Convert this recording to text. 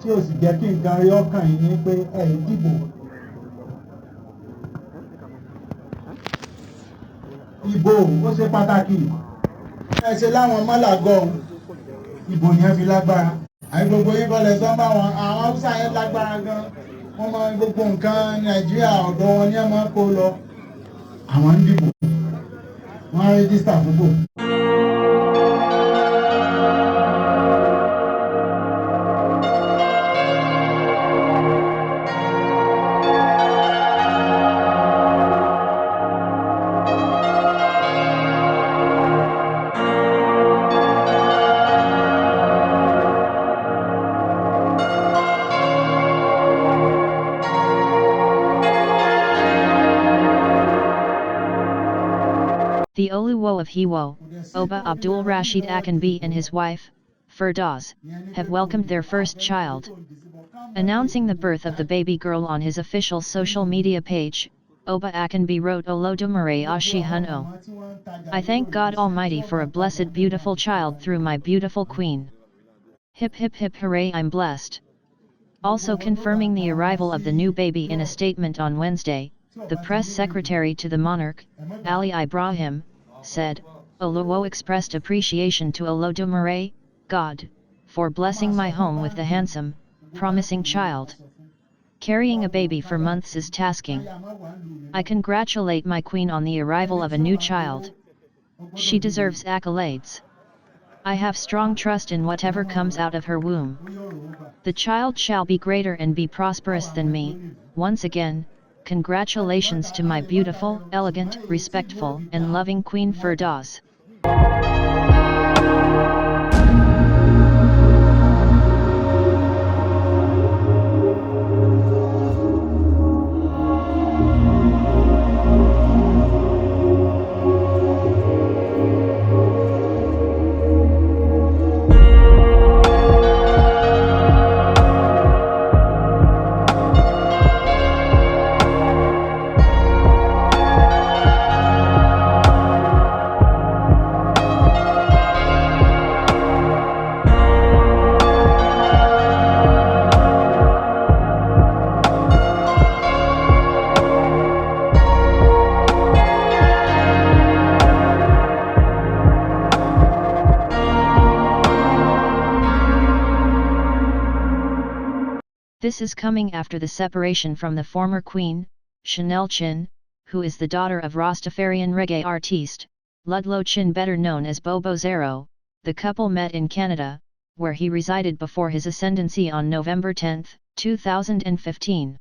tí ó sì jẹ́ kí nǹkan rí ọkàn yìí ní pé ẹ dìbò. Ìbò ó ṣe pàtàkì. Ẹ ṣe láwọn mọ́làgọ́ ìbò ni ẹ fi lágbára. Àyè gbogbo yín kọ́ lẹ sọ bá wọn àwọn Haúsá yẹn lágbára gan. Wọ́n máa gbogbo nǹkan Nàìjíríà ọ̀dọ̀ wọn ní ẹ máa kó lọ. Àwọn ń dìbò. Wọ́n á rẹ́jísítà fúnbò. The Oluwo of Iwo, Oba Abdulrasheed Akanbi and his wife, Firdaus, have welcomed their first child. Announcing the birth of the baby girl on his official social media page, Oba Akanbi wrote Olodumare Ashihuno. I thank God Almighty for a blessed beautiful child through my beautiful queen. Hip hip hip hooray, I'm blessed. Also confirming the arrival of the new baby in a statement on Wednesday, the press secretary to the monarch, Ali Ibrahim, said, Oluwo expressed appreciation to Olodumare, God, for blessing my home with the handsome, promising child. Carrying a baby for months is tasking. I congratulate my queen on the arrival of a new child. She deserves accolades. I have strong trust in whatever comes out of her womb. The child shall be greater and be prosperous than me. Once again, congratulations to my beautiful, elegant, respectful, and loving Queen Firdaus. This is coming after the separation from the former queen, Ludlow Chin, who is the daughter of Rastafarian reggae artiste, Ludlow Chin, better known as Bobo Zaro. The couple met in Canada, where he resided before his ascendancy on November 10, 2015.